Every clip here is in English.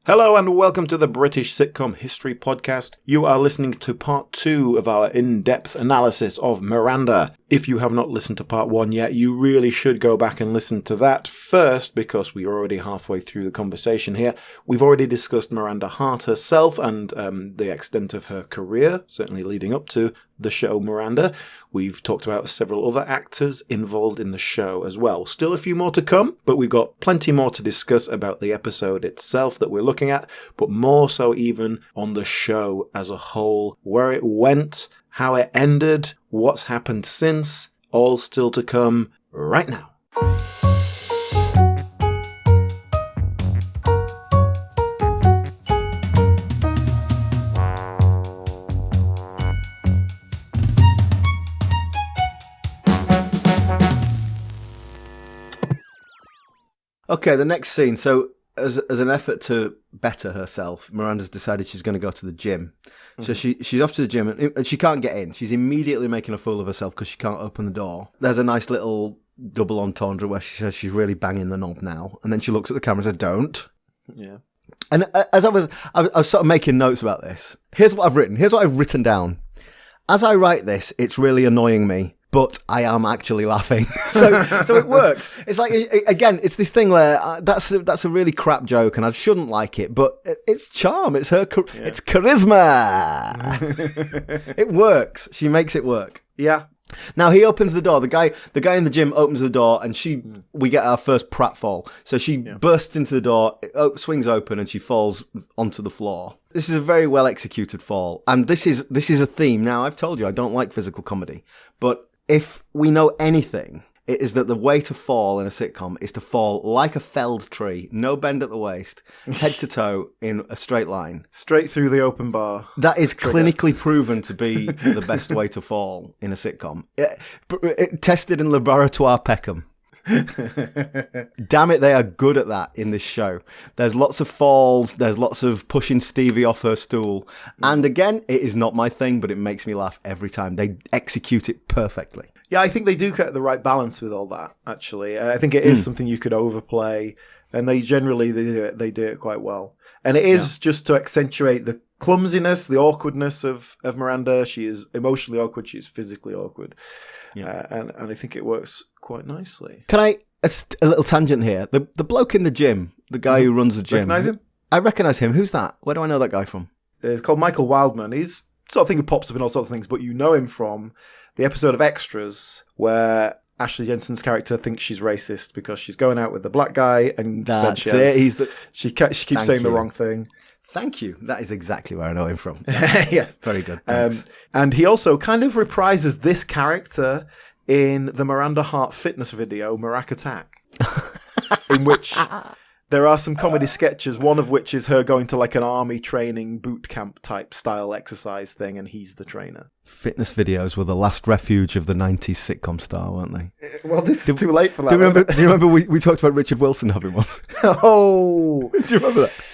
Hello and welcome to the British Sitcom History Podcast. You are listening to part 2 of our in-depth analysis of Miranda. If you have not listened to part 1 yet, you really should go back and listen to that first because we are already halfway through the conversation here. We've already discussed Miranda Hart herself and the extent of her career, certainly leading up to the show Miranda. We've talked about several other actors involved in the show as well. Still a few more to come, but we've got plenty more to discuss about the episode itself that we're looking at, but more so even on the show as a whole, where it went, how it ended, what's happened since, all still to come right now. Okay, the next scene. So, as an effort to better herself, Miranda's decided she's going to go to the gym. Mm-hmm. So she's off to the gym, and she can't get in. She's immediately making a fool of herself because she can't open the door. There's a nice little double entendre where she says she's really banging the knob now, and then she looks at the camera and says, "Don't." Yeah. And as I was sort of making notes about this. Here's what I've written. Here's what I've written down. As I write this, it's really annoying me. But I am actually laughing, so it works. It's like, again, it's this thing where that's a really crap joke, and I shouldn't like it. But it's charm. It's her. It's charisma. It works. She makes it work. Yeah. Now he opens the door. The guy in the gym opens the door, and we get our first pratfall. So she bursts into the door, it swings open, and she falls onto the floor. This is a very well executed fall, and this is a theme. Now I've told you I don't like physical comedy, but if we know anything, it is that the way to fall in a sitcom is to fall like a felled tree, no bend at the waist, head to toe in a straight line. Straight through the open bar. That is clinically proven to be the best way to fall in a sitcom. It tested in Laboratoire Peckham. Damn it, they are good at that in this show. There's lots of falls, there's lots of pushing Stevie off her stool, and again, it is not my thing, but it makes me laugh every time. They execute it perfectly. Yeah, I think they do get the right balance with all that, actually. I think it is something you could overplay, and they do it quite well. And it is just to accentuate the clumsiness, the awkwardness of Miranda. She is emotionally awkward, she is physically awkward. Yeah. And I think it works quite nicely. Can I, a little tangent here, the bloke in the gym, the guy who runs the gym. Recognise him? I recognise him. Who's that? Where do I know that guy from? It's called Michael Wildman. He's sort of thing who pops up in all sorts of things, but you know him from the episode of Extras where Ashley Jensen's character thinks she's racist because she's going out with the black guy, and that's then she keeps saying the wrong thing. Thank you. That is exactly where I know him from. Yes. Very good. And he also kind of reprises this character in the Miranda Hart fitness video, Mirac Attack, in which there are some comedy sketches, one of which is her going to like an army training boot camp type style exercise thing, and he's the trainer. Fitness videos were the last refuge of the 90s sitcom star, weren't they? Well, this is too late for that. Do you remember we talked about Richard Wilson having one? Oh! Do you remember that?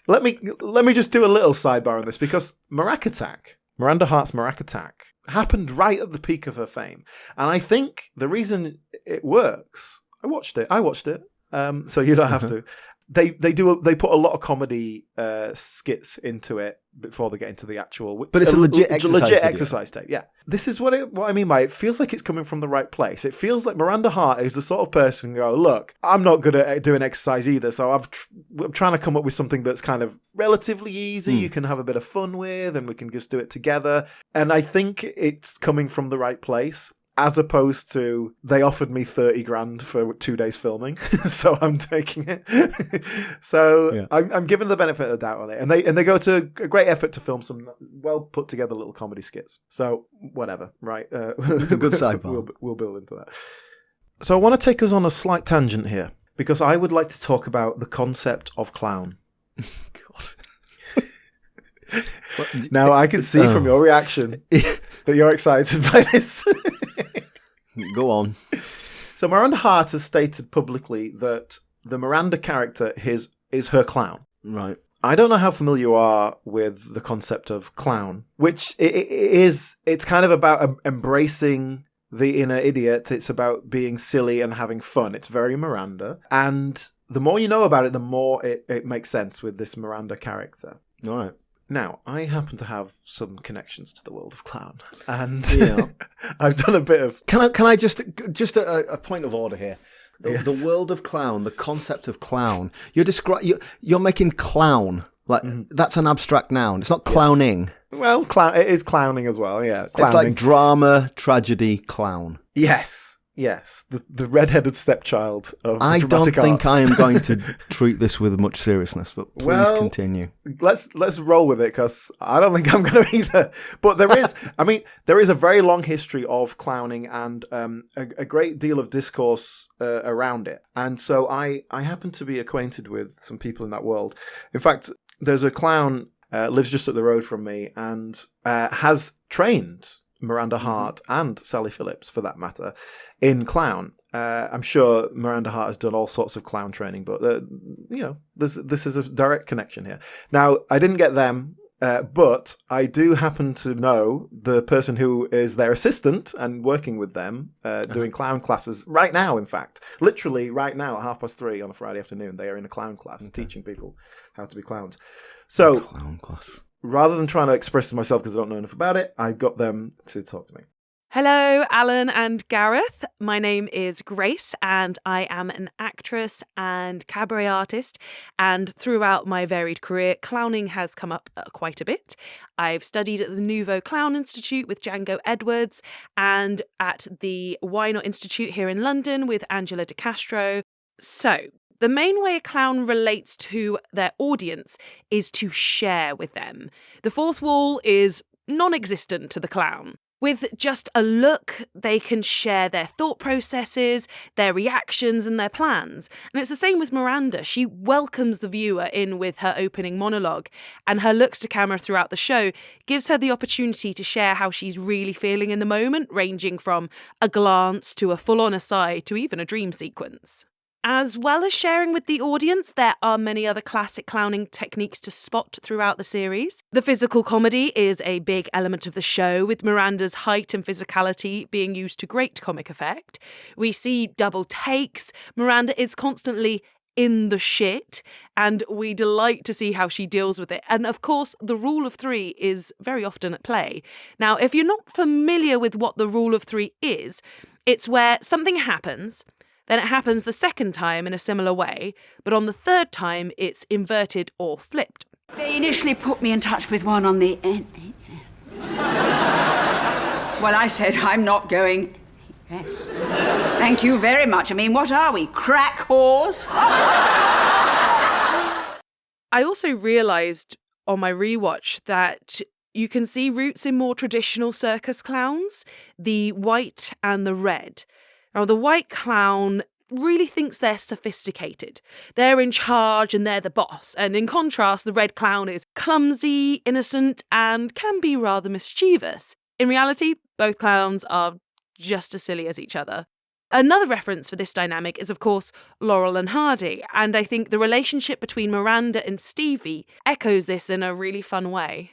Let me just do a little sidebar on this, because Miranda Hart's Mirac Attack, happened right at the peak of her fame, and I think the reason it works. I watched it, so you don't have to. They put a lot of comedy skits into it before they get into the actual. But it's a legit exercise tape. Yeah, this is what I mean by it. Feels like it's coming from the right place. It feels like Miranda Hart is the sort of person who go, look, I'm not good at doing exercise either, so I'm trying to come up with something that's kind of relatively easy. You can have a bit of fun with, and we can just do it together. And I think it's coming from the right place. As opposed to, they offered me 30 grand for 2 days filming, so I'm taking it. So I'm giving the benefit of the doubt on it, and they go to a great effort to film some well put together little comedy skits. So whatever, right? Good sidebar. We'll build into that. So I want to take us on a slight tangent here, because I would like to talk about the concept of clown. God. Now I can see from your reaction that you're excited by this. Go on. So Miranda Hart has stated publicly that the Miranda character is her clown. Right. I don't know how familiar you are with the concept of clown, which it's kind of about embracing the inner idiot. It's about being silly and having fun. It's very Miranda. And the more you know about it, the more it makes sense with this Miranda character. All right. Now, I happen to have some connections to the world of clown, and I've done a bit of... Can I just a point of order here? The world of clown, the concept of clown. You're making clown like that's an abstract noun. It's not clowning. Well, it is clowning as well. Yeah, clowning. It's like drama, tragedy, clown. Yes, the red-headed stepchild of I the don't dramatic think arts. I am going to treat this with much seriousness, but please continue. Let's roll with it, because I don't think I'm going to either. But there is a very long history of clowning and a great deal of discourse around it. And so I happen to be acquainted with some people in that world. In fact, there's a clown lives just up the road from me and has trained Miranda Hart and Sally Phillips, for that matter, in clown. I'm sure Miranda Hart has done all sorts of clown training, but this is a direct connection here. Now, I didn't get them, but I do happen to know the person who is their assistant and working with them, doing clown classes right now. In fact, literally right now at 3:30 on a Friday afternoon, they are in a clown class teaching people how to be clowns. So, clown class. Rather than trying to express myself because I don't know enough about it, I got them to talk to me. Hello, Alan and Gareth. My name is Grace, and I am an actress and cabaret artist. And throughout my varied career, clowning has come up quite a bit. I've studied at the Nouveau Clown Institute with Django Edwards, and at the Why Not Institute here in London with Angela De Castro. So, the main way a clown relates to their audience is to share with them. The fourth wall is non-existent to the clown. With just a look, they can share their thought processes, their reactions, and their plans. And it's the same with Miranda. She welcomes the viewer in with her opening monologue, and her looks to camera throughout the show gives her the opportunity to share how she's really feeling in the moment, ranging from a glance to a full-on aside to even a dream sequence. As well as sharing with the audience, there are many other classic clowning techniques to spot throughout the series. The physical comedy is a big element of the show, with Miranda's height and physicality being used to great comic effect. We see double takes. Miranda is constantly in the shit, and we delight to see how she deals with it. And of course, the rule of three is very often at play. Now, if you're not familiar with what the rule of three is, it's where something happens, then it happens the second time in a similar way, but on the third time, it's inverted or flipped. They initially put me in touch with one on the end. Well, I said, I'm not going. Yes. Thank you very much. I mean, what are we, crack whores? I also realised on my rewatch that you can see roots in more traditional circus clowns, the white and the red. Now, the white clown really thinks they're sophisticated. They're in charge and they're the boss. And in contrast, the red clown is clumsy, innocent, and can be rather mischievous. In reality, both clowns are just as silly as each other. Another reference for this dynamic is, of course, Laurel and Hardy. And I think the relationship between Miranda and Stevie echoes this in a really fun way.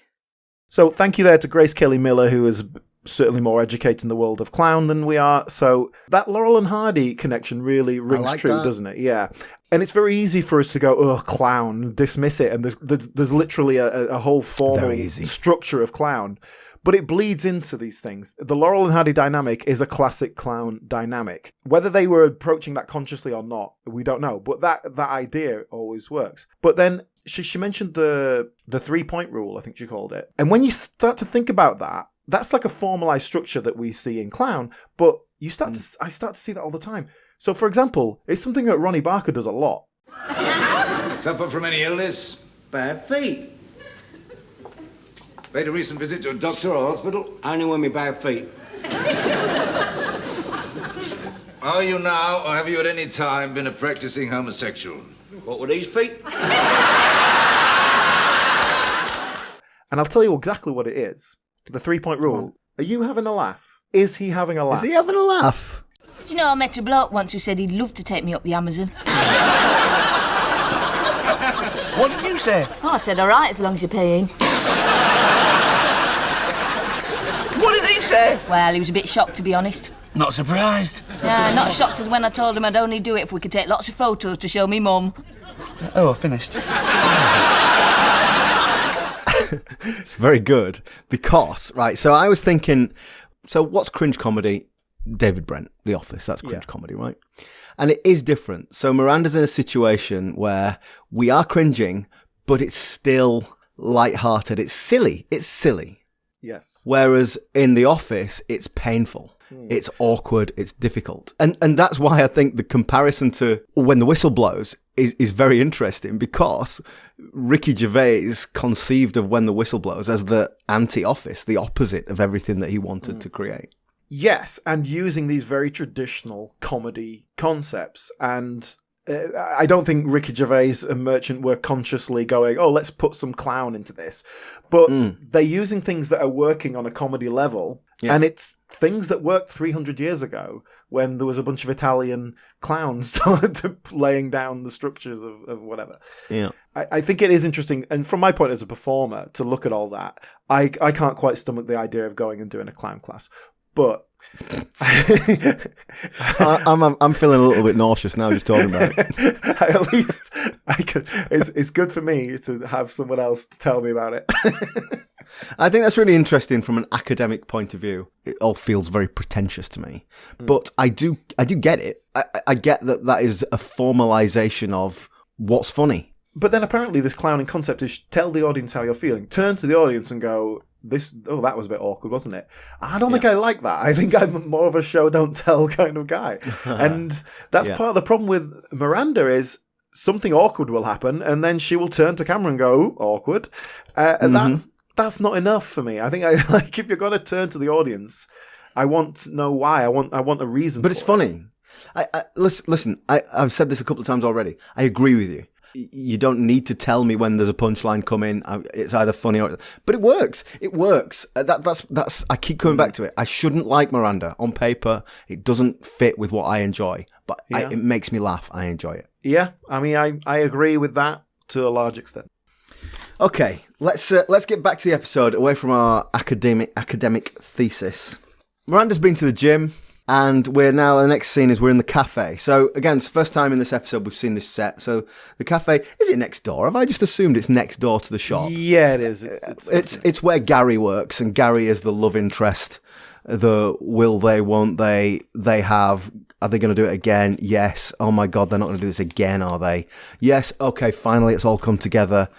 So thank you there to Grace Kelly Miller, who is certainly more educated in the world of clown than we are. So that Laurel and Hardy connection really rings true, doesn't it? Yeah. And it's very easy for us to go, oh, clown, dismiss it. And there's literally a whole formal structure of clown. But it bleeds into these things. The Laurel and Hardy dynamic is a classic clown dynamic. Whether they were approaching that consciously or not, we don't know. But that idea always works. But then she mentioned the 3-point rule, I think she called it. And when you start to think about that, that's like a formalized structure that we see in clown, but I start to see that all the time. So, for example, it's something that Ronnie Barker does a lot. Suffer from any illness? Bad feet. Made a recent visit to a doctor or hospital? Only when me bad feet. Are you now, or have you at any time been a practicing homosexual? What were these feet? And I'll tell you exactly what it is. The 3-point rule. Are you having a laugh? Is he having a laugh? Is he having a laugh? Do you know, I met a bloke once who said he'd love to take me up the Amazon. What did you say? Oh, I said, all right, as long as you're paying. What did he say? Well, he was a bit shocked, to be honest. Not surprised. Yeah, not shocked as when I told him I'd only do it if we could take lots of photos to show me mum. Oh, I finished. It's very good because, right, so I was thinking, so what's cringe comedy? David Brent, The Office, that's cringe comedy, right? And it is different. So Miranda's in a situation where we are cringing, but it's still lighthearted. It's silly. Yes. Whereas in The Office, it's painful. It's awkward. It's difficult. And that's why I think the comparison to When the Whistle Blows is very interesting, because Ricky Gervais conceived of When the Whistle Blows as the anti-Office, the opposite of everything that he wanted to create. Yes, and using these very traditional comedy concepts. And I don't think Ricky Gervais and Merchant were consciously going, oh, let's put some clown into this. But they're using things that are working on a comedy level, and it's things that worked 300 years ago when there was a bunch of Italian clowns laying down the structures of whatever. Yeah, I think it is interesting, and from my point as a performer, to look at all that. I can't quite stomach the idea of going and doing a clown class. But I'm feeling a little bit nauseous now just talking about it. At least I can. It's good for me to have someone else to tell me about it. I think that's really interesting from an academic point of view. It all feels very pretentious to me, but I do get it. I get that is a formalization of what's funny. But then apparently this clowning concept is tell the audience how you're feeling. Turn to the audience and go, that was a bit awkward, wasn't it? I don't think I like that. I think I'm more of a show don't tell kind of guy. And that's part of the problem with Miranda is something awkward will happen and then she will turn to camera and go, ooh, awkward. And that's not enough for me. I think if you're going to turn to the audience, I want to know why. I want a reason. But it's funny. Listen, I've said this a couple of times already. I agree with you. You don't need to tell me when there's a punchline coming. It's either funny or... But it works. It works. That's. I keep coming back to it. I shouldn't like Miranda. On paper, it doesn't fit with what I enjoy. But it makes me laugh. I enjoy it. Yeah. I mean, I agree with that to a large extent. Okay. Let's get back to the episode, away from our academic thesis. Miranda's been to the gym. And the next scene is we're in the cafe. So again, it's the first time in this episode we've seen this set. So the cafe, is it next door? Have I just assumed it's next door to the shop? Yeah, it is. It's where Gary works, and Gary is the love interest. The will they, won't they have, are they going to do it again? Yes. Oh my God, they're not going to do this again, are they? Yes. Okay, finally it's all come together.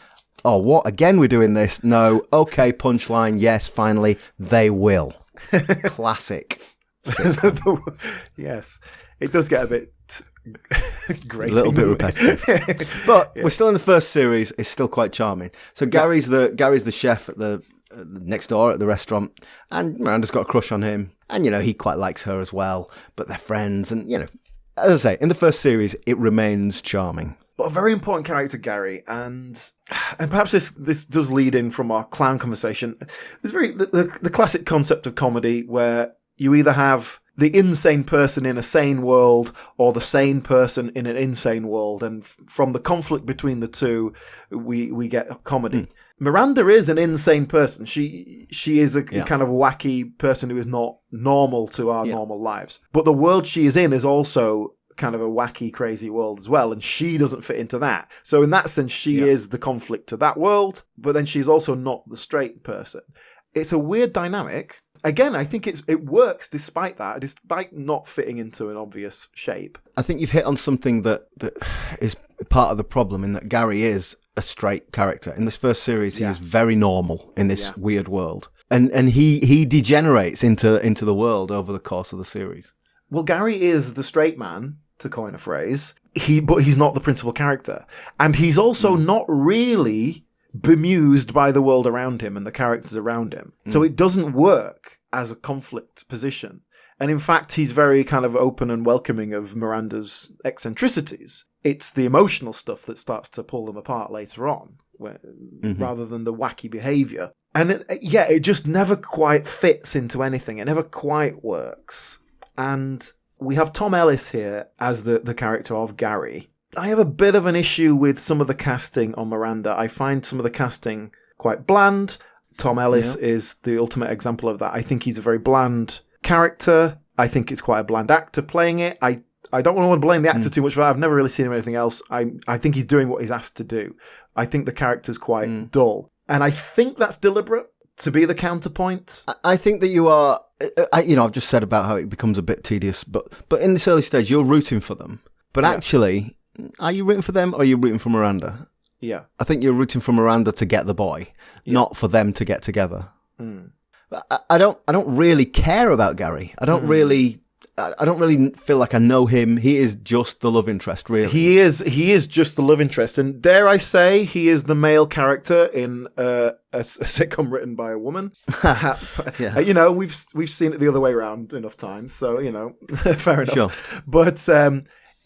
Oh, what? Again we're doing this? No. Okay, punchline. Yes, finally they will. Classic. Yes, it does get a bit grating, a little bit repetitive, but we're still in the first series. It's still quite charming. So Gary's the chef at the next door at the restaurant, and Miranda's got a crush on him, and he quite likes her as well. But they're friends, and as I say, in the first series, it remains charming. But a very important character, Gary, and perhaps this does lead in from our clown conversation. There's the classic concept of comedy where you either have the insane person in a sane world or the sane person in an insane world. And from the conflict between the two, we get comedy. Miranda is an insane person. She is a kind of wacky person who is not normal to our normal lives. But the world she is in is also kind of a wacky, crazy world as well. And she doesn't fit into that. So in that sense, she is the conflict to that world. But then she's also not the straight person. It's a weird dynamic. Again, I think it works despite that, despite not fitting into an obvious shape. I think you've hit on something that is part of the problem, in that Gary is a straight character. In this first series, he is very normal in this weird world. And he degenerates into the world over the course of the series. Well, Gary is the straight man, to coin a phrase, but he's not the principal character. And he's also not really bemused by the world around him and the characters around him. So it doesn't work as a conflict position. And in fact, he's very kind of open and welcoming of Miranda's eccentricities. It's the emotional stuff that starts to pull them apart later on, rather than the wacky behaviour. And it just never quite fits into anything. It never quite works. And we have Tom Ellis here as the character of Gary. I have a bit of an issue with some of the casting on Miranda. I find some of the casting quite bland. Tom Ellis is the ultimate example of that. I think he's a very bland character. I think it's quite a bland actor playing it. I don't want to blame the actor too much for that. I've never really seen him in anything else. I think he's doing what he's asked to do. I think the character's quite dull. And I think that's deliberate to be the counterpoint. I think that you are, I've just said about how it becomes a bit tedious, but in this early stage, you're rooting for them. But actually, are you rooting for them or are you rooting for Miranda? Yeah. I think you're rooting for Miranda to get the boy, not for them to get together. I don't really care about Gary. I don't really feel like I know him. He is just the love interest, really. He is just the love interest, and dare I say, he is the male character in a sitcom written by a woman. Yeah. We've seen it the other way around enough times, so fair enough. Sure. But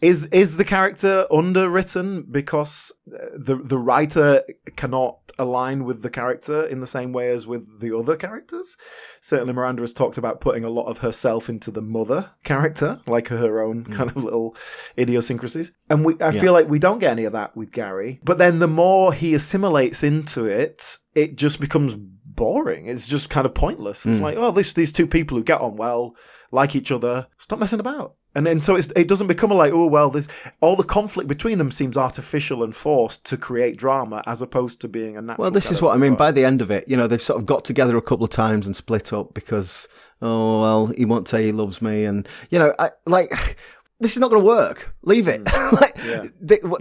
is the character underwritten because the writer cannot align with the character in the same way as with the other characters? Certainly Miranda has talked about putting a lot of herself into the mother character, like her own kind of little idiosyncrasies. And I feel like we don't get any of that with Gary. But then the more he assimilates into it, it just becomes boring. It's just kind of pointless. It's like, these two people who get on well, like each other, stop messing about. And then so it doesn't become like, all the conflict between them seems artificial and forced to create drama as opposed to being a natural. Well, this is what I mean. By the end of it, they've sort of got together a couple of times and split up because, he won't say he loves me. And, this is not going to work. Leave it.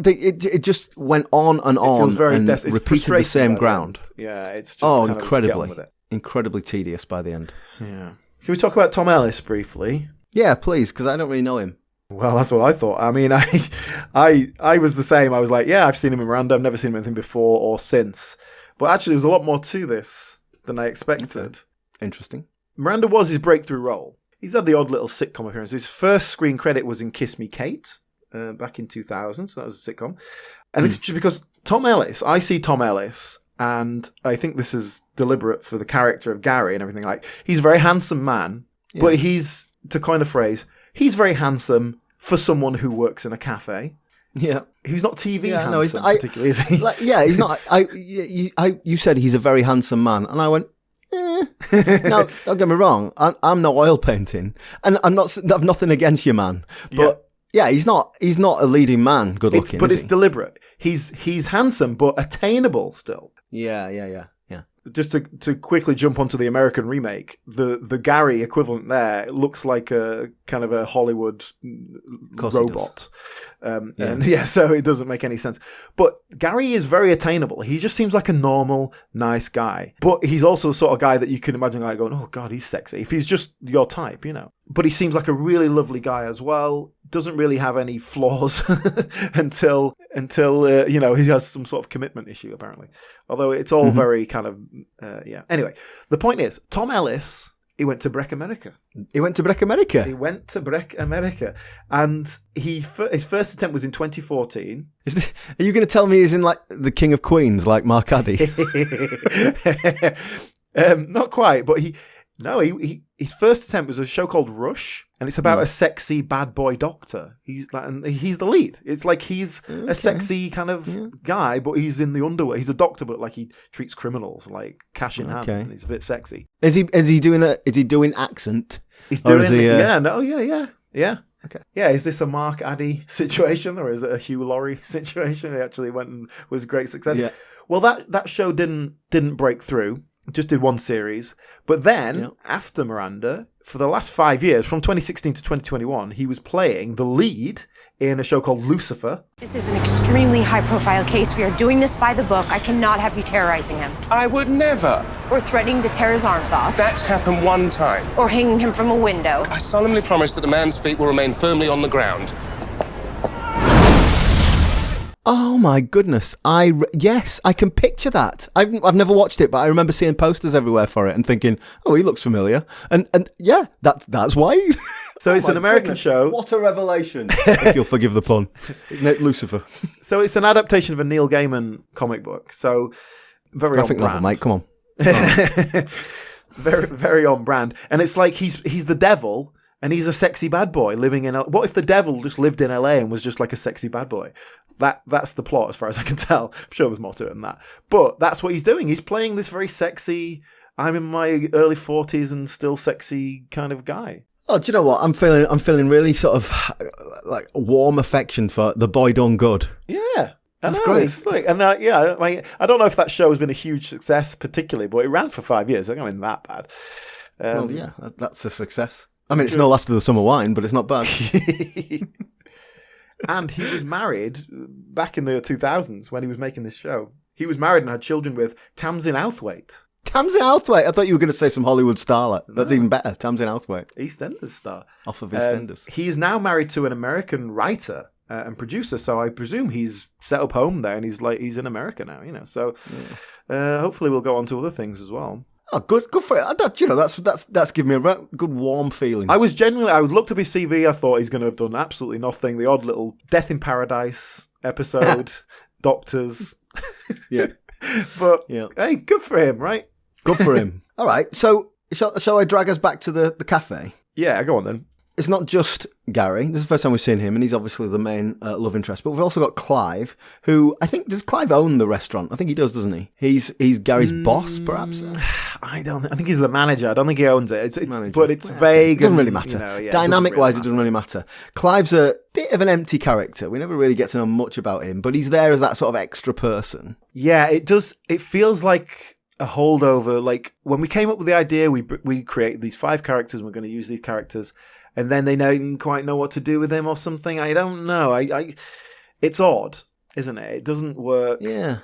It just went on and on and repeated the same ground. Yeah, it's just incredibly tedious by the end. Yeah. Can we talk about Tom Ellis briefly? Yeah, please, because I don't really know him. Well, that's what I thought. I mean, I was the same. I was like, I've seen him in Miranda. I've never seen him in anything before or since. But actually, there's a lot more to this than I expected. Okay. Interesting. Miranda was his breakthrough role. He's had the odd little sitcom appearance. His first screen credit was in Kiss Me, Kate, back in 2000. So that was a sitcom. And it's just because I see Tom Ellis, and I think this is deliberate for the character of Gary and everything. Like, he's a very handsome man, but he's, to coin a phrase, he's very handsome for someone who works in a cafe. Yeah. He's not TV handsome, no, he's not, particularly, is he? He's not. You said he's a very handsome man, and I went, Now, don't get me wrong, I'm no oil painting, and I've nothing against you, man. But he's not a leading man, good looking. But it's deliberate. He's handsome, but attainable still. Yeah. Just to quickly jump onto the American remake, the Gary equivalent there looks like a kind of a Hollywood robot. So it doesn't make any sense. But Gary is very attainable. He just seems like a normal, nice guy. But he's also the sort of guy that you can imagine like going, oh God, he's sexy. If he's just your type, But he seems like a really lovely guy as well. Doesn't really have any flaws until he has some sort of commitment issue, apparently. Although it's all very kind of Anyway, the point is, Tom Ellis, he went to Breck America. He went to Breck America, and his first attempt was in 2014. Are you going to tell me he's in like the King of Queens, like Mark Addy? Not quite, but his first attempt was a show called Rush, and it's about a sexy bad boy doctor. He's the lead. It's like he's a sexy kind of guy, but he's in the underworld. He's a doctor, but like he treats criminals like cash in hand. And he's a bit sexy. Is he doing accent? He's doing yeah. Okay. Yeah, is this a Mark Addy situation or is it a Hugh Laurie situation? He actually went and was a great success. Yeah. Well, that show didn't break through. Just did one series. But then, after Miranda, for the last 5 years, from 2016 to 2021, he was playing the lead in a show called Lucifer. This is an extremely high-profile case. We are doing this by the book. I cannot have you terrorizing him. I would never. Or threatening to tear his arms off. That's happened one time. Or hanging him from a window. I solemnly promise that a man's feet will remain firmly on the ground. Oh my goodness! Yes, I can picture that. I've never watched it, but I remember seeing posters everywhere for it and thinking, "Oh, he looks familiar." And yeah, that's why. So it's an American show. What a revelation! If you'll forgive the pun, isn't it, Lucifer? So it's an adaptation of a Neil Gaiman comic book. So very graphic on brand. novel, mate. Come on. Very, very on brand. And it's like he's the devil. And he's a sexy bad boy living in... What if the devil just lived in LA and was just like a sexy bad boy? That's the plot as far as I can tell. I'm sure there's more to it than that. But that's what he's doing. He's playing this very sexy, I'm in my early 40s and still sexy kind of guy. Oh, do you know what? I'm feeling really sort of like warm affection for the boy done good. Yeah. That's great. It's like, and yeah, I don't know if that show has been a huge success particularly, but it ran for 5 years. I mean, that bad. Well, yeah, that's a success. I mean, it's no last of the summer wine, but it's not bad. And he was married back in the 2000s when he was making this show. He was married and had children with Tamsin Outhwaite. Tamsin Outhwaite. I thought you were going to say some Hollywood starlet. That's even better. Tamsin Outhwaite. EastEnders star. Off of EastEnders. He is now married to an American writer and producer, so I presume he's set up home there and he's in America now, So hopefully we'll go on to other things as well. Oh, good for it. That's given me a good warm feeling. I looked up his CV. I thought he's going to have done absolutely nothing. The odd little Death in Paradise episode, Doctors. Yeah. But hey, good for him, right? Good for him. All right. So shall I drag us back to the cafe? Yeah, go on then. It's not just Gary. This is the first time we've seen him, and he's obviously the main love interest. But we've also got Clive, who I think, does Clive own the restaurant? I think he does, doesn't he? He's Gary's boss, perhaps. I think he's the manager. I don't think he owns it. But it's It vague. doesn't really matter. Dynamic-wise, it doesn't really matter. Clive's a bit of an empty character. We never really get to know much about him, but he's there as that sort of extra person. Yeah, it does. It feels like a holdover. Like when we came up with the idea, we created these 5 characters and we're going to use these characters. And then they didn't quite know what to do with him or something. I don't know. It's odd, isn't it? It doesn't work. Yeah.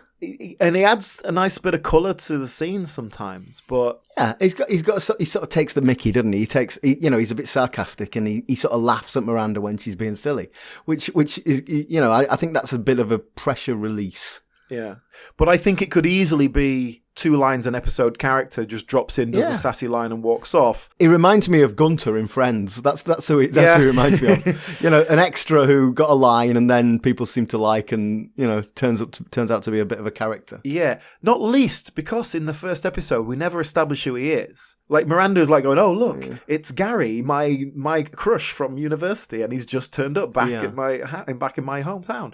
And he adds a nice bit of colour to the scenes sometimes, but yeah, he sort of takes the mickey, doesn't he? He's a bit sarcastic, and he sort of laughs at Miranda when she's being silly, which is, I think that's a bit of a pressure release. Yeah, but I think it could easily be 2 lines an episode character just drops in, does a sassy line and walks off. He reminds me of Gunter in Friends. That's who he reminds me of. An extra who got a line and then people seem to like, and turns out to be a bit of a character. Yeah, not least because in the first episode we never establish who he is. Like Miranda is like going, "Oh look, it's Gary, my crush from university, and he's just turned up back in my hometown."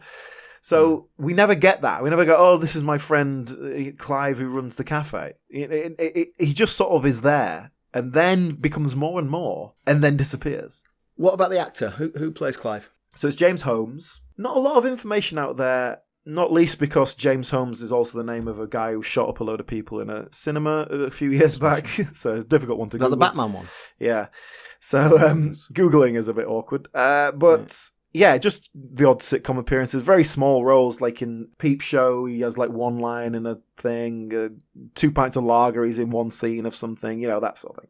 So we never get that. We never go, "Oh, this is my friend Clive who runs the cafe." He just sort of is there, and then becomes more and more, and then disappears. What about the actor? Who plays Clive? So it's James Holmes. Not a lot of information out there, not least because James Holmes is also the name of a guy who shot up a load of people in a cinema a few years back. So it's a difficult one to Google. The Batman one? Yeah. So Googling is a bit awkward. Yeah, just the odd sitcom appearances, very small roles, like in Peep Show, he has like one line in a thing, 2 pints of lager, he's in one scene of something, that sort of thing.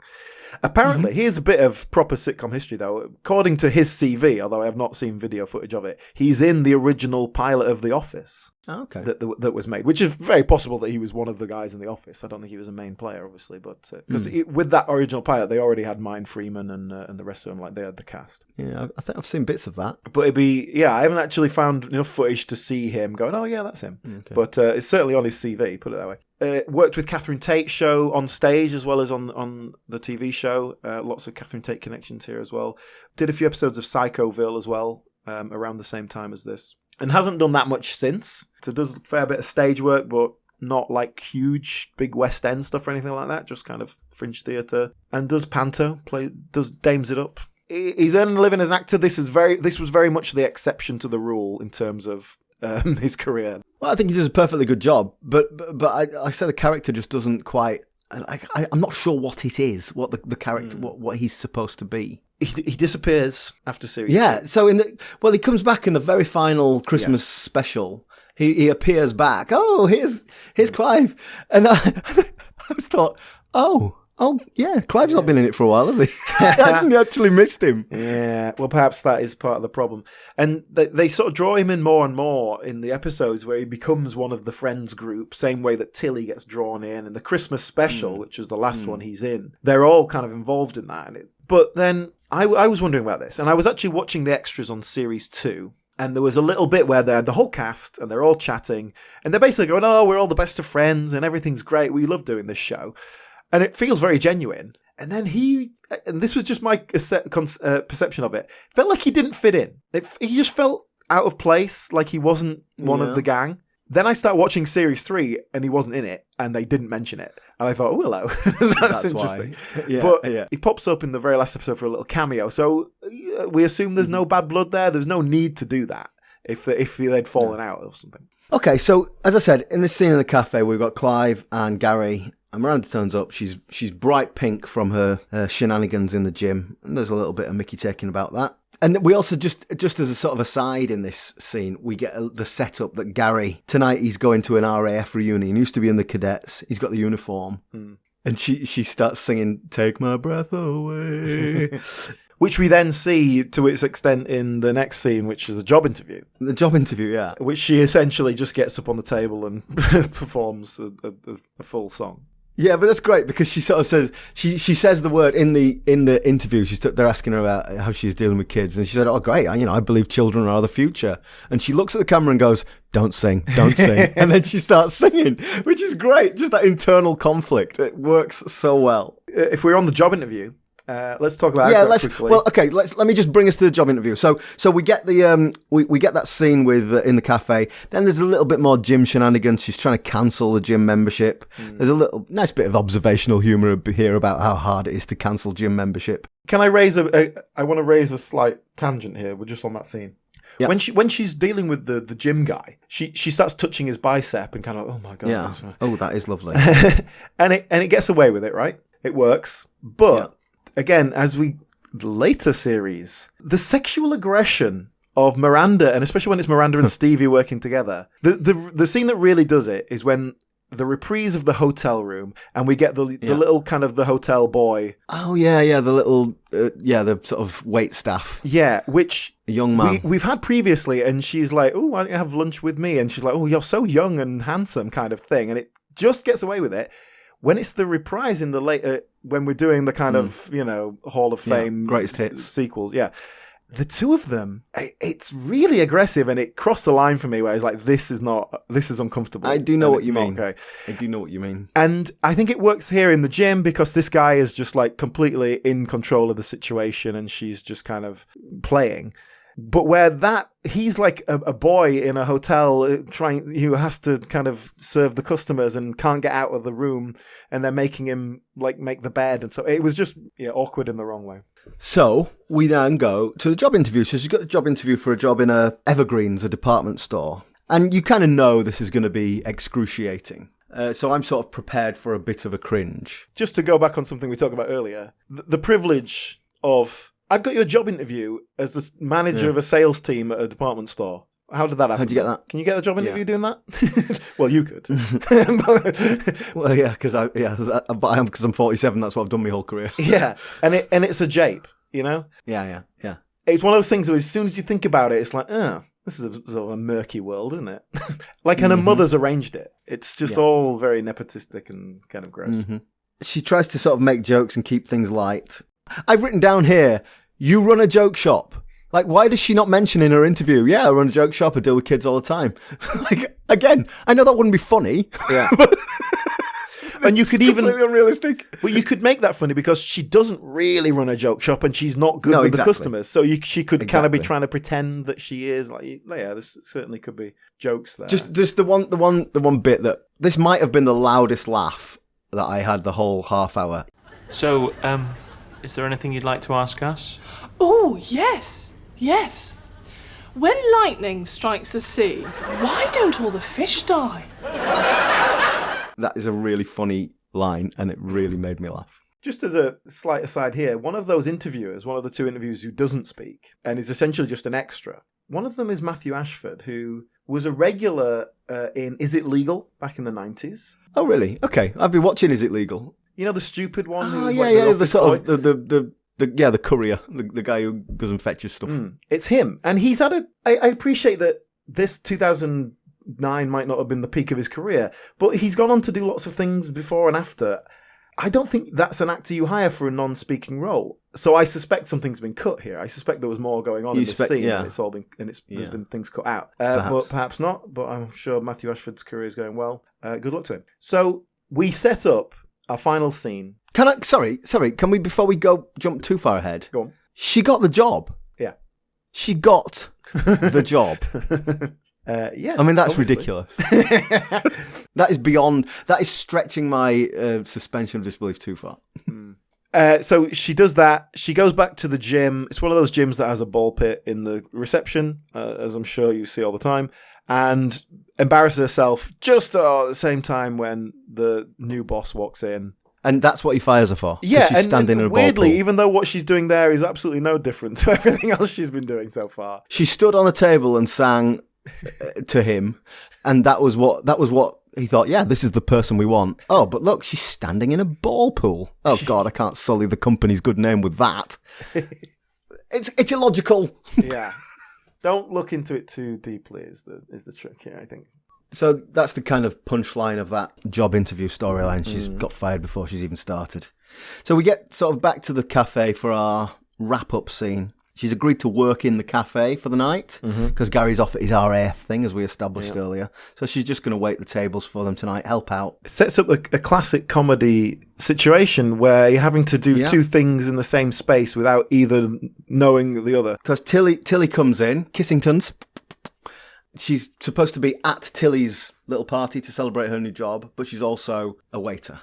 Apparently, here's a bit of proper sitcom history, though. According to his CV, although I have not seen video footage of it, he's in the original pilot of The Office. Oh, okay. That was made, which is very possible that he was one of the guys in The Office. I don't think he was a main player, obviously, but because with that original pilot, they already had Mine Freeman and the rest of them, like they had the cast. Yeah, I think I've seen bits of that. But I haven't actually found enough footage to see him going, "Oh yeah, that's him." Okay. But it's certainly on his CV, put it that way. Worked with Catherine Tate's show on stage as well as on the TV show. Lots of Catherine Tate connections here as well. Did a few episodes of Psychoville as well around the same time as this. And hasn't done that much since. So does a fair bit of stage work, but not like huge, big West End stuff or anything like that. Just kind of fringe theatre. And does panto, dames it up. He's earning a living as an actor. This was very much the exception to the rule in terms of his career. Well, I think he does a perfectly good job, but I say the character just doesn't quite. I'm not sure what it is, what the character, what he's supposed to be. He disappears after series. Yeah, 2. So he comes back in the very final Christmas special. He appears back. Oh, here's Clive, and I just thought, oh yeah, Clive's not been in it for a while, has he? I actually missed him. Yeah, well, perhaps that is part of the problem. And they sort of draw him in more and more in the episodes where he becomes one of the friends group, same way that Tilly gets drawn in. And the Christmas special, which was the last one he's in, they're all kind of involved in that. But then I was wondering about this, and I was actually watching the extras on series 2. And there was a little bit where they're the whole cast and they're all chatting and they're basically going, "Oh, we're all the best of friends and everything's great. We love doing this show." And it feels very genuine. And then and this was just my perception of it, felt like he didn't fit in. He just felt out of place, like he wasn't one of the gang. Then I start watching series 3 and he wasn't in it and they didn't mention it. And I thought, oh, hello. That's interesting. But he pops up in the very last episode for a little cameo. So we assume there's no bad blood there. There's no need to do that if they'd fallen out or something. Okay, so as I said, in this scene in the cafe, we've got Clive and Gary. And Miranda turns up. She's bright pink from her shenanigans in the gym. And there's a little bit of Mickey taking about that. And we also, just as a sort of aside in this scene, we get the setup that Gary, tonight he's going to an RAF reunion. He used to be in the cadets. He's got the uniform. And she starts singing, "Take My Breath Away." Which we then see to its extent in the next scene, which is a job interview. The job interview, yeah. Which she essentially just gets up on the table and performs a full song. Yeah, but that's great because she sort of says she says the word in the interview. They're asking her about how she's dealing with kids, and she said, "Oh, great! I believe children are the future." And she looks at the camera and goes, "Don't sing, don't sing," and then she starts singing, which is great. Just that internal conflict, it works so well. If we're on the job interview. Let's talk about it quickly. Well, okay. Let me just bring us to the job interview. So we get the we get that scene with in the cafe. Then there's a little bit more gym shenanigans. She's trying to cancel the gym membership. There's a little nice bit of observational humour here about how hard it is to cancel gym membership. Can I raise I want to raise a slight tangent here. We're just on that scene. Yeah. When she's dealing with the gym guy, she starts touching his bicep and kind of, oh my god. Yeah. Oh, that is lovely. and it gets away with it, right? It works, but. Again, as the later series, the sexual aggression of Miranda, and especially when it's Miranda and Stevie working together, the scene that really does it is when the reprise of the hotel room, and we get the little kind of the hotel boy. Oh yeah, the little the sort of wait staff. Yeah, which a young man we've had previously, and she's like, "Oh, why don't you have lunch with me?" And she's like, "Oh, you're so young and handsome," kind of thing, and it just gets away with it. When it's the reprise in the later, when we're doing the kind of, Hall of Fame greatest hits sequels, the two of them, it's really aggressive, and it crossed the line for me where I was like, this is uncomfortable. I do know what you mean. Okay. I do know what you mean. And I think it works here in the gym because this guy is just like completely in control of the situation, and she's just kind of playing. But where he's like a boy in a hotel who has to kind of serve the customers and can't get out of the room, and they're making him like make the bed, and so it was just awkward in the wrong way. So we then go to the job interview. So she's got the job interview for a job in Evergreens, a department store, and you kind of know this is going to be excruciating. So I'm sort of prepared for a bit of a cringe. Just to go back on something we talked about earlier, the privilege of. I've got your job interview as the manager of a sales team at a department store. How did that happen? How'd you get that? Can you get a job interview doing that? Well, you could. Well, yeah, because I'm 47. That's what I've done my whole career. Yeah, and it's a jape, Yeah. It's one of those things where as soon as you think about it, it's like, this is a sort of a murky world, isn't it? And her mother's arranged it. It's just all very nepotistic and kind of gross. Mm-hmm. She tries to sort of make jokes and keep things light. I've written down here, you run a joke shop. Like, why does she not mention in her interview, I run a joke shop, I deal with kids all the time. Again, I know that wouldn't be funny. Yeah. And you could even completely unrealistic. Well, you could make that funny because she doesn't really run a joke shop, and she's not good with the customers. So she could kind of be trying to pretend that she is. This certainly could be jokes there. Just the one bit that this might have been the loudest laugh that I had the whole half hour. So, is there anything you'd like to ask us? Oh, yes. When lightning strikes the sea, why don't all the fish die? That is a really funny line, and it really made me laugh. Just as a slight aside here, one of those interviewers, one of the two interviewers who doesn't speak, and is essentially just an extra, one of them is Matthew Ashford, who was a regular in Is It Legal back in the 90s. Oh, really? Okay, I've been watching Is It Legal. You know the stupid one? Oh, the sort of the courier, the guy who goes and fetches stuff. It's him, and he's had I appreciate that this 2009 might not have been the peak of his career, but he's gone on to do lots of things before and after. I don't think that's an actor you hire for a non-speaking role. So I suspect something's been cut here. I suspect there was more going on in the scene, and it's all been there's been things cut out. But perhaps not. But I'm sure Matthew Ashford's career is going well. Good luck to him. So we set up our final scene. Sorry. Can we, before we jump too far ahead? Go on. She got the job. Yeah. She got the job. Yeah. I mean, that's obviously. ridiculous. That is beyond. That is stretching my suspension of disbelief too far. So she does that. She goes back to the gym. It's one of those gyms that has a ball pit in the reception, as I'm sure you see all the time, and embarrasses herself just at the same time when the new boss walks in. And that's what he fires her for. Yeah, she's standing in a ball weirdly, pool. even though what she's doing there is absolutely no different to everything else she's been doing so far. She stood on a table and sang to him, and that was what he thought. Yeah, this is the person we want. Oh, but look, she's standing in a ball pool. Oh God, I can't sully the company's good name with that. It's illogical. Yeah, don't look into it too deeply. Is the trick here, I think. So that's the kind of punchline of that job interview storyline. She's got fired before she's even started. So we get sort of back to the cafe for our wrap-up scene. She's agreed to work in the cafe for the night because Gary's off at his RAF thing, as we established earlier. So she's just going to wait the tables for them tonight, help out. It sets up a classic comedy situation where you're having to do two things in the same space without either knowing the other. Because Tilly comes in, Kissingtons. She's supposed to be at Tilly's little party to celebrate her new job, but she's also a waiter.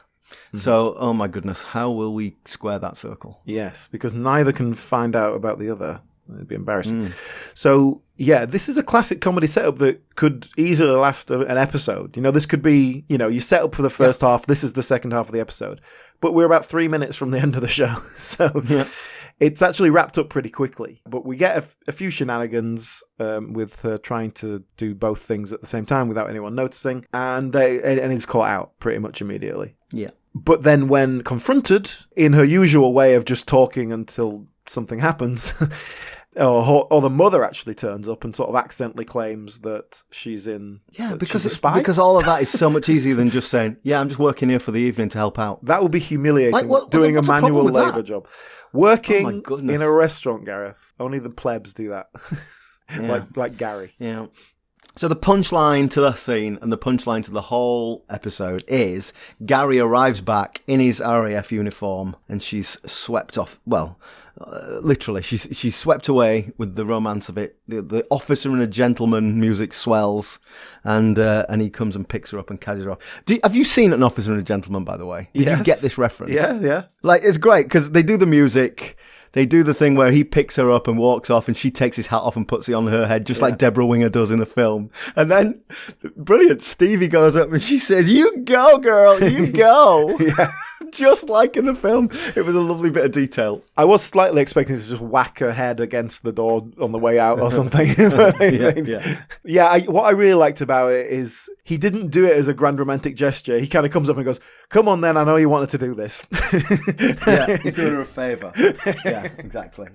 So, oh my goodness, how will we square that circle? Yes, because neither can find out about the other. It'd be embarrassing. So, yeah, this is a classic comedy setup that could easily last an episode. You know, this could be, you set up for the first half, this is the second half of the episode. But we're about 3 minutes from the end of the show. So it's actually wrapped up pretty quickly. But we get a few shenanigans with her trying to do both things at the same time without anyone noticing. And it's caught out pretty much immediately. Yeah. But then when confronted in her usual way of just talking until something happens, or the mother actually turns up and sort of accidentally claims that she's in. Yeah, that because she's a spy. because all of that is so much easier than just saying, "Yeah, I'm just working here for the evening to help out." That would be humiliating. Like, doing what's a the problem manual with that? labour job, working Oh my goodness. in a restaurant, Gareth. Only the plebs do that. like Gary. Yeah. So the punchline to the scene and the punchline to the whole episode is Gary arrives back in his RAF uniform and she's swept off. Well, literally, she's swept away with the romance of it. The officer and a gentleman music swells, and he comes and picks her up and carries her off. Have you seen An Officer and a Gentleman, by the way? Did you get this reference? Yeah. Like, it's great because they do the music. They do the thing where he picks her up and walks off and she takes his hat off and puts it on her head, just like Deborah Winger does in the film. And then, brilliant, Stevie goes up and she says, "You go, girl, you go." Just like in the film. It was a lovely bit of detail. I was slightly expecting to just whack her head against the door on the way out or something. What I really liked about it is he didn't do it as a grand romantic gesture. He kind of comes up and goes, "Come on then, I know you wanted to do this." He's doing her a favour. Yeah, exactly.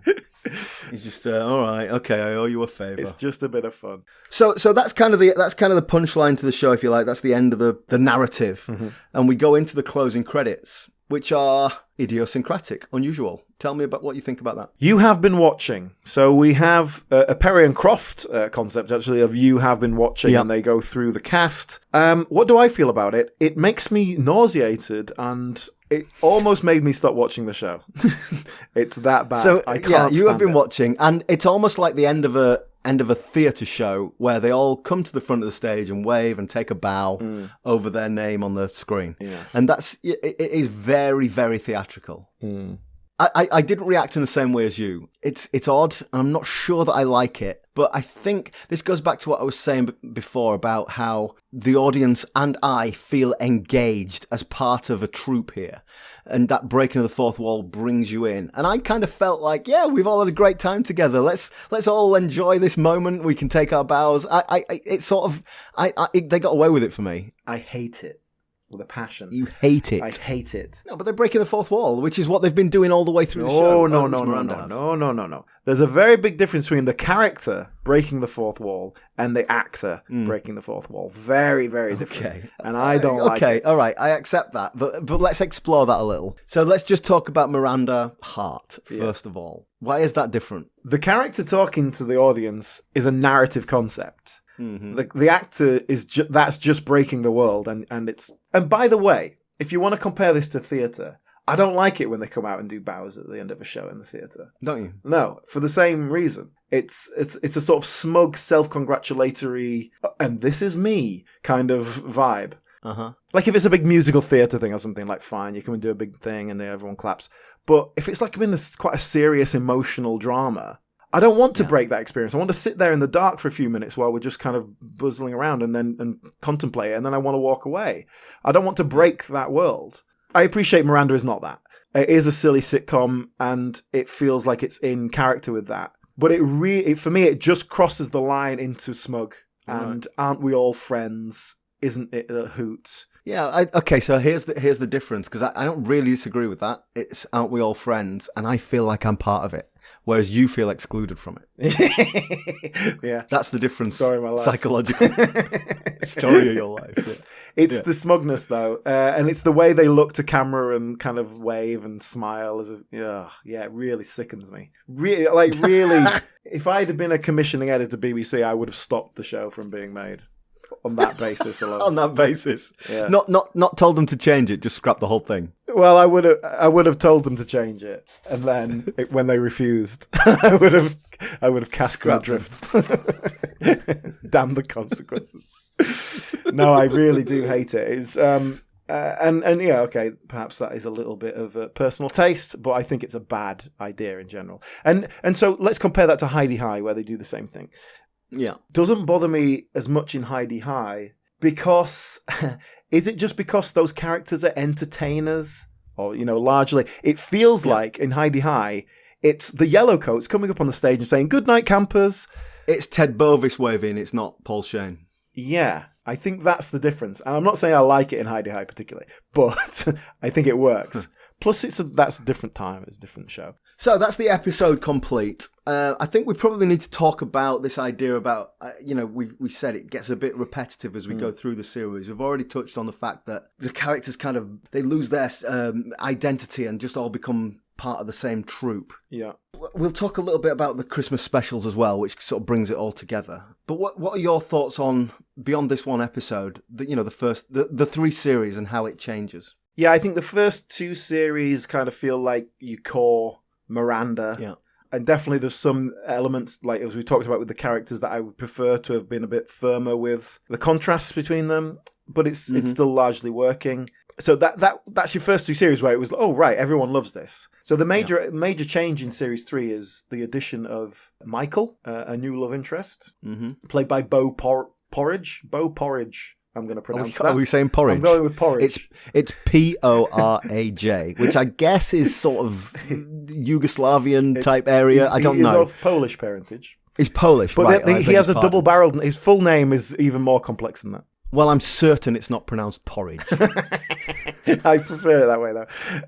He's just all right, okay, I owe you a favour. It's just a bit of fun. So that's kind of the punchline to the show, if you like. That's the end of the narrative, and we go into the closing credits, which are idiosyncratic, unusual. Tell me about what you think about that. You have been watching. So we have a Perry and Croft concept, actually, of you have been watching, and they go through the cast. What do I feel about it? It makes me nauseated, and it almost made me stop watching the show. It's that bad. So I can't you have been stand it. watching, and it's almost like the end of a theatre show where they all come to the front of the stage and wave and take a bow over their name on the screen. Yes. And it is very, very theatrical. I didn't react in the same way as you. It's odd, and I'm not sure that I like it. But I think this goes back to what I was saying before about how the audience and I feel engaged as part of a troupe here. And that breaking of the fourth wall brings you in. And I kind of felt like, yeah, we've all had a great time together. Let's all enjoy this moment. We can take our bows. They got away with it for me. I hate it with a passion. You hate it. I hate it. No, but they're breaking the fourth wall, which is what they've been doing all the way through the show. No. There's a very big difference between the character breaking the fourth wall and the actor breaking the fourth wall. Very, very different. Okay. And I don't like it. Okay, all right, I accept that. But let's explore that a little. So let's just talk about Miranda Hart, first of all. Why is that different? The character talking to the audience is a narrative concept. The actor is that's just breaking the world, and by the way, if you want to compare this to theatre, I don't like it when they come out and do bows at the end of a show in the theatre. Don't you? No, for the same reason. It's a sort of smug, self-congratulatory, and this is me kind of vibe. Like if it's a big musical theatre thing or something, like fine, you come and do a big thing and then everyone claps. But if it's like in quite a serious emotional drama, I don't want to break that experience. I want to sit there in the dark for a few minutes while we're just kind of buzzing around and contemplate it, and then I want to walk away. I don't want to break that world. I appreciate Miranda is not that. It is a silly sitcom, and it feels like it's in character with that. But for me, it just crosses the line into smug. And aren't we all friends? Isn't it a hoot? Yeah, okay, so here's the difference, because I don't really disagree with that. It's aren't we all friends? And I feel like I'm part of it, whereas you feel excluded from it. Yeah. That's the difference. Story of my life. Psychological story of your life. Yeah. It's the smugness, though, and it's the way they look to camera and kind of wave and smile. It really sickens me. Really, if I'd have been a commissioning editor BBC, I would have stopped the show from being made. On that basis alone. On that basis, yeah. Not told them to change it, just scrap the whole thing. Well, I would have told them to change it, and then when they refused, I would have cast them adrift. Damn the consequences. No, I really do hate it. It's and yeah, okay, perhaps that is a little bit of a personal taste, but I think it's a bad idea in general. And so let's compare that to Heidi High, where they do the same thing. Yeah. Doesn't bother me as much in Heidi High because is it just because those characters are entertainers? Or, largely it feels like in Heidi High, it's the Yellowcoats coming up on the stage and saying, "Good night, campers." It's Ted Bovis waving, it's not Paul Shane. Yeah, I think that's the difference. And I'm not saying I like it in Heidi High particularly, but I think it works. Plus, that's a different time. It's a different show. So that's the episode complete. I think we probably need to talk about this idea about, we said it gets a bit repetitive as we go through the series. We've already touched on the fact that the characters they lose their identity and just all become part of the same troupe. Yeah. We'll talk a little bit about the Christmas specials as well, which sort of brings it all together. But what are your thoughts on, beyond this one episode, the three series and how it changes? Yeah, I think the first two series kind of feel like your core Miranda. Yeah. And definitely there's some elements, like as we talked about with the characters, that I would prefer to have been a bit firmer with the contrasts between them. But it's still largely working. So that's your first two series where it was, oh, right, everyone loves this. So the major change in Series 3 is the addition of Michael, a new love interest, played by Bo Porridge. Bo Porridge. I'm going to pronounce that. Are we saying porridge? I'm going with porridge. It's Poraj, which I guess is sort of Yugoslavian type area. I don't know. He's of Polish parentage. He's Polish, but right? He has a double-barreled. His full name is even more complex than that. Well, I'm certain it's not pronounced porridge. I prefer it that way, though.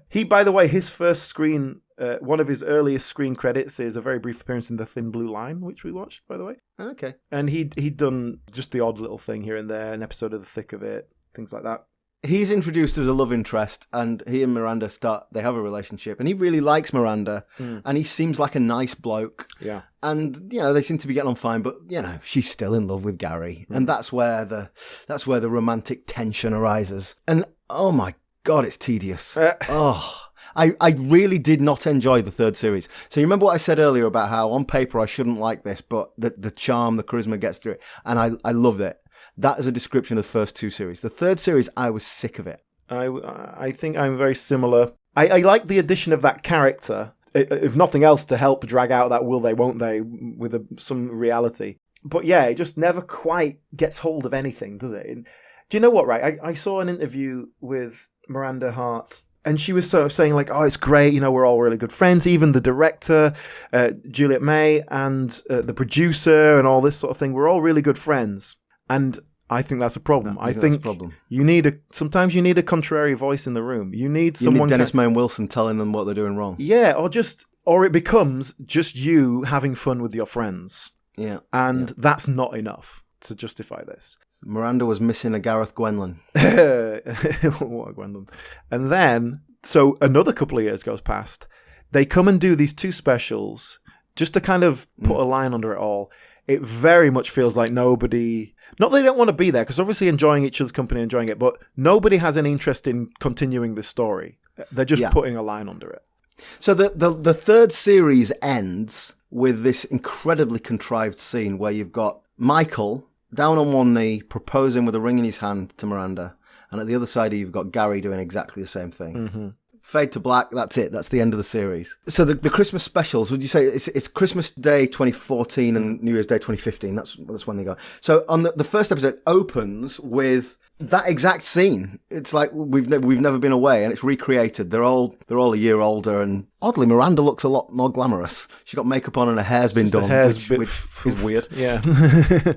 He, by the way, his first screen, one of his earliest screen credits is a very brief appearance in The Thin Blue Line, which we watched, by the way. Okay. And he'd done just the odd little thing here and there, an episode of The Thick of It, things like that. He's introduced as a love interest, and he and Miranda they have a relationship, and he really likes Miranda, and he seems like a nice bloke. Yeah. And, they seem to be getting on fine, but, she's still in love with Gary, and that's where the romantic tension arises. And, oh my God, it's tedious. I really did not enjoy the third series. So you remember what I said earlier about how on paper I shouldn't like this, but the charm, the charisma gets through it, and I loved it. That is a description of the first two series. The third series, I was sick of it. I think I'm very similar. I like the addition of that character, if nothing else, to help drag out that will they, won't they, with some reality. But yeah, it just never quite gets hold of anything, does it? And do you know what, right? I saw an interview with Miranda Hart, and she was sort of saying like, oh, it's great, we're all really good friends. Even the director, Juliet May, and the producer and all this sort of thing, we're all really good friends. And I think that's a problem. I think sometimes you need a contrary voice in the room. You need someone. Dennis May and Wilson telling them what they're doing wrong. Yeah, or it becomes just you having fun with your friends. Yeah. And that's not enough to justify this. Miranda was missing a Gareth Gwenlyn. What a Gwenlyn. And then, so another couple of years goes past. They come and do these two specials just to kind of put a line under it all. It very much feels like nobody... Not that they don't want to be there, because obviously enjoying each other's company, enjoying it, but nobody has any interest in continuing this story. They're just putting a line under it. So the third series ends with this incredibly contrived scene where you've got Michael down on one knee proposing with a ring in his hand to Miranda, and at the other side you've got Gary doing exactly the same thing. Mm-hmm. Fade to black, that's it. That's the end of the series. So the Christmas specials, would you say it's Christmas Day 2014 and New Year's Day 2015? That's when they go. So on the first episode opens with that exact scene. It's like we've never been away, and it's recreated. They're all a year older, and oddly Miranda looks a lot more glamorous. She's got makeup on and her hair's been done, which is weird. Yeah.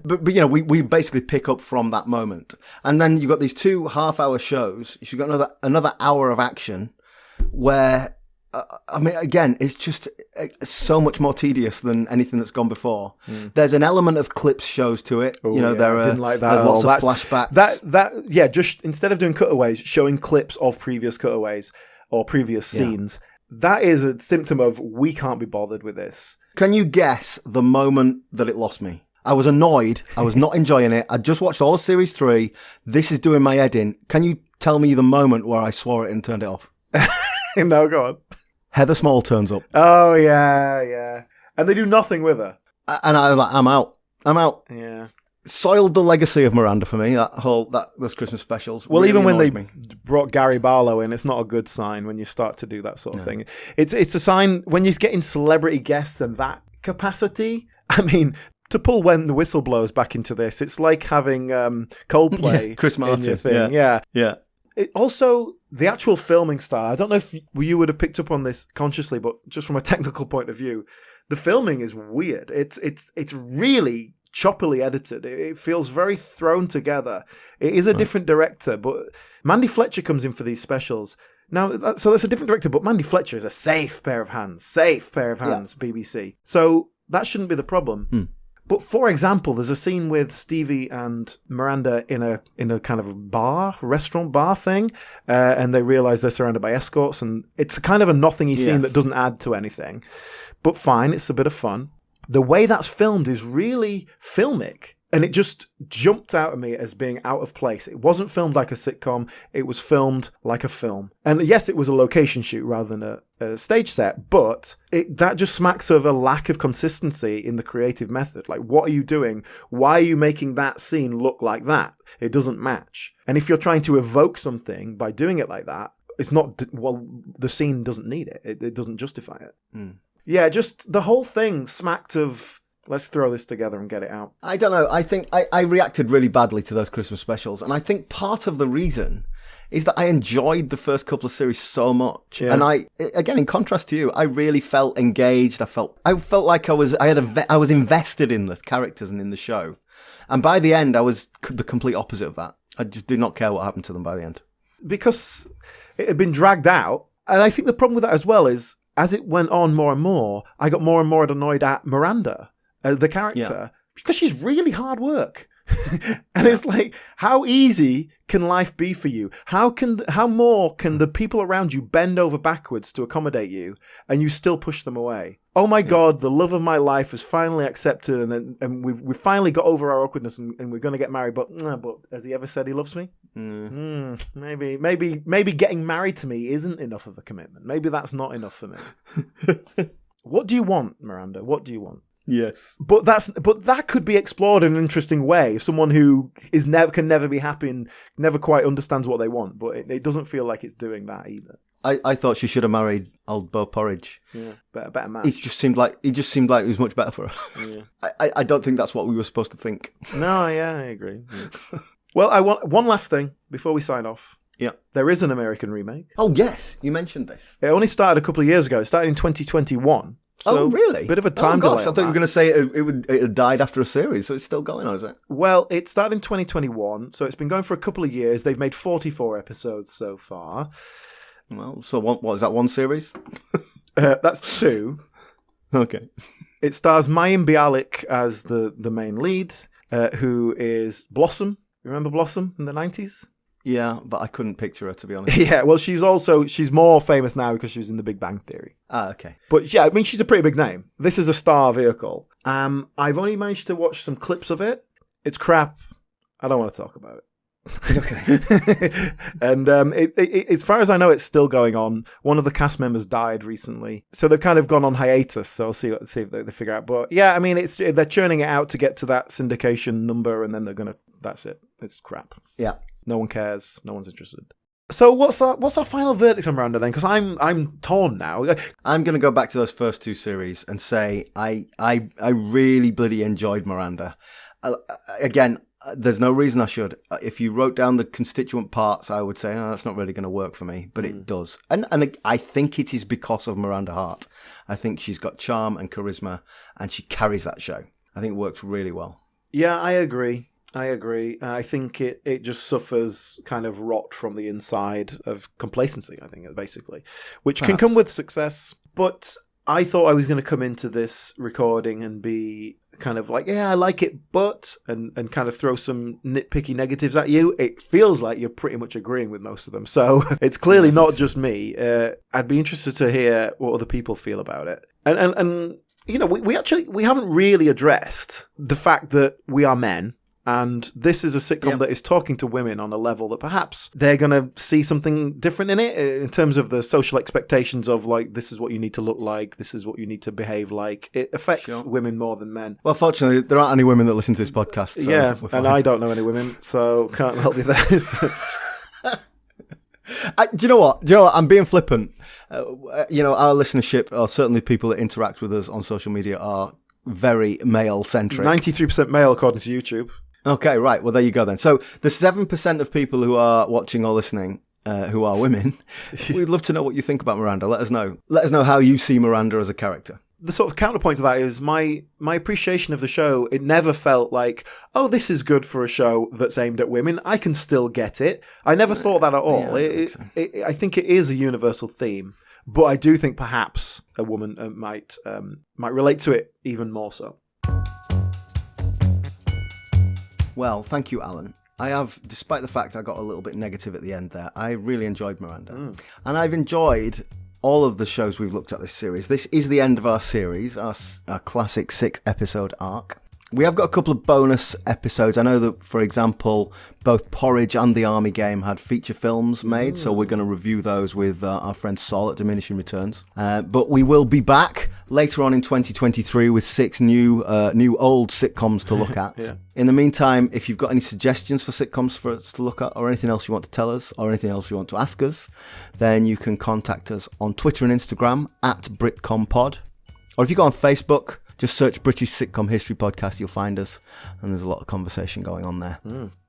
but you know, we basically pick up from that moment, and then you've got these 2 half-hour shows. You've got another hour of action. Where, I mean, again, it's just so much more tedious than anything that's gone before. There's an element of clips shows to it. Ooh, you know, I didn't like that. There's lots of flashbacks. Just instead of doing cutaways, showing clips of previous cutaways or previous scenes. That is a symptom of we can't be bothered with this. Can you guess the moment that it lost me? I was annoyed. I was not enjoying it. I just watched all of Series 3. This is doing my head in. Can you tell me the moment where I swore it and turned it off? No, go on. Heather Small turns up. Oh, yeah. And they do nothing with her. And I was like, I'm out. Yeah. Soiled the legacy of Miranda for me, those Christmas specials. Well, really even when they me. brought Gary Barlow in, it's not a good sign when you start to do that sort of thing. It's a sign when you're getting celebrity guests and that capacity. I mean, to pull When the Whistle Blows back into this, it's like having Coldplay Chris Martin in your thing. Yeah. Also, the actual filming style, I don't know if you would have picked up on this consciously, but just from a technical point of view, the filming is weird. It's really choppily edited. It feels very thrown together. It is a different director, but Mandy Fletcher comes in for these specials. Now, so that's a different director, but Mandy Fletcher is a safe pair of hands, BBC. So that shouldn't be the problem. But for example, there's a scene with Stevie and Miranda in a kind of restaurant bar thing, and they realize they're surrounded by escorts, and it's kind of a nothingy scene that doesn't add to anything. But fine, it's a bit of fun. The way that's filmed is really filmic, and it just jumped out at me as being out of place. It wasn't filmed like a sitcom, it was filmed like a film. And yes, it was a location shoot rather than a stage set, but that just smacks of a lack of consistency in the creative method. Like, what are you doing? Why are you making that scene look like that? It doesn't match. And if you're trying to evoke something by doing it like that, it's not, well, the scene doesn't need it. It doesn't justify it. Yeah, just the whole thing smacked of, let's throw this together and get it out. I don't know. I think I reacted really badly to those Christmas specials. And I think part of the reason is that I enjoyed the first couple of series so much. Yeah. And again, in contrast to you, I really felt engaged. I felt like I was invested in the characters and in the show. And by the end, I was the complete opposite of that. I just did not care what happened to them by the end. Because it had been dragged out. And I think the problem with that as well is, as it went on more and more, I got more and more annoyed at Miranda, the character, because she's really hard work. And it's like, how easy can life be for you? How more can the people around you bend over backwards to accommodate you, and you still push them away? Oh my God, the love of my life is finally accepted, and we finally got over our awkwardness, and we're going to get married. But has he ever said he loves me? Maybe getting married to me isn't enough of a commitment. Maybe that's not enough for me. What do you want, Miranda? What do you want? Yes, but that could be explored in an interesting way. Someone who can never be happy and never quite understands what they want, but it doesn't feel like it's doing that either. I thought she should have married old Bo Porridge. Yeah, better match. He just seemed like he was much better for her. Yeah. I don't think that's what we were supposed to think. No, yeah, I agree. Yeah. Well, I want one last thing before we sign off. Yeah, there is an American remake. Oh yes, you mentioned this. It only started a couple of years ago. It started in 2021. So really? Bit of a time delay. I thought you were going to say it had died after a series, so it's still going on, is it? Well, it started in 2021, so it's been going for a couple of years. They've made 44 episodes so far. Well, so what is that, one series? That's 2. Okay. It stars Mayim Bialik as the main lead, who is Blossom. Remember Blossom in the 90s? Yeah, but I couldn't picture her, to be honest. Yeah, well, she's more famous now because she was in The Big Bang Theory. Ah, okay. But yeah, I mean, she's a pretty big name. This is a star vehicle. I've only managed to watch some clips of it. It's crap. I don't want to talk about it. Okay. And as far as I know, it's still going on. One of the cast members died recently, so they've kind of gone on hiatus. So I'll see if they figure out. But yeah, I mean, they're churning it out to get to that syndication number, and then they're gonna. That's it. It's crap. Yeah. No one cares. No one's interested. So what's our final verdict on Miranda then? Because I'm torn now. I'm going to go back to those first two series and say I really bloody enjoyed Miranda. Again, there's no reason I should. If you wrote down the constituent parts, I would say, oh, that's not really going to work for me, but it does. And I think it is because of Miranda Hart. I think she's got charm and charisma, and she carries that show. I think it works really well. Yeah, I agree. I think it just suffers kind of rot from the inside of complacency, I think, basically, which can come with success. But I thought I was going to come into this recording and be kind of like, yeah, I like it, but, and kind of throw some nitpicky negatives at you. It feels like you're pretty much agreeing with most of them. So it's clearly not just me. I'd be interested to hear what other people feel about it. And you know, we haven't really addressed the fact that we are men. And this is a sitcom that is talking to women on a level that perhaps they're going to see something different in it in terms of the social expectations of, like, this is what you need to look like, this is what you need to behave like. It affects women more than men. Well, fortunately, there aren't any women that listen to this podcast. So yeah, and I don't know any women, so can't help you there. Do you know what? I'm being flippant. Our listenership, or certainly people that interact with us on social media, are very male-centric. 93% male, according to YouTube. Okay, right. Well, there you go then. So the 7% of people who are watching or listening who are women, we'd love to know what you think about Miranda. Let us know. Let us know how you see Miranda as a character. The sort of counterpoint to that is my appreciation of the show. It never felt like, oh, this is good for a show that's aimed at women. I can still get it. I never thought that at all. I think it is a universal theme, but I do think perhaps a woman might relate to it even more so. Well, thank you, Alan. I have, despite the fact I got a little bit negative at the end there, I really enjoyed Miranda. And I've enjoyed all of the shows we've looked at this series. This is the end of our series, our classic 6-episode arc. We have got a couple of bonus episodes. I know that, for example, both Porridge and The Army Game had feature films made, so we're going to review those with our friend Sol at Diminishing Returns. But we will be back later on in 2023 with 6 new old sitcoms to look at. Yeah. In the meantime, if you've got any suggestions for sitcoms for us to look at, or anything else you want to tell us, or anything else you want to ask us, then you can contact us on Twitter and Instagram at BritComPod. Or if you go on Facebook, just search British Sitcom History Podcast, you'll find us, and there's a lot of conversation going on there.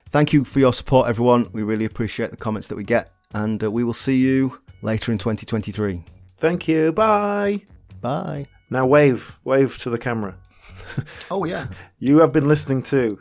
Thank you for your support, everyone. We really appreciate the comments that we get, and we will see you later in 2023. Thank you. Bye. Bye. Now wave to the camera. Oh, yeah. You have been listening to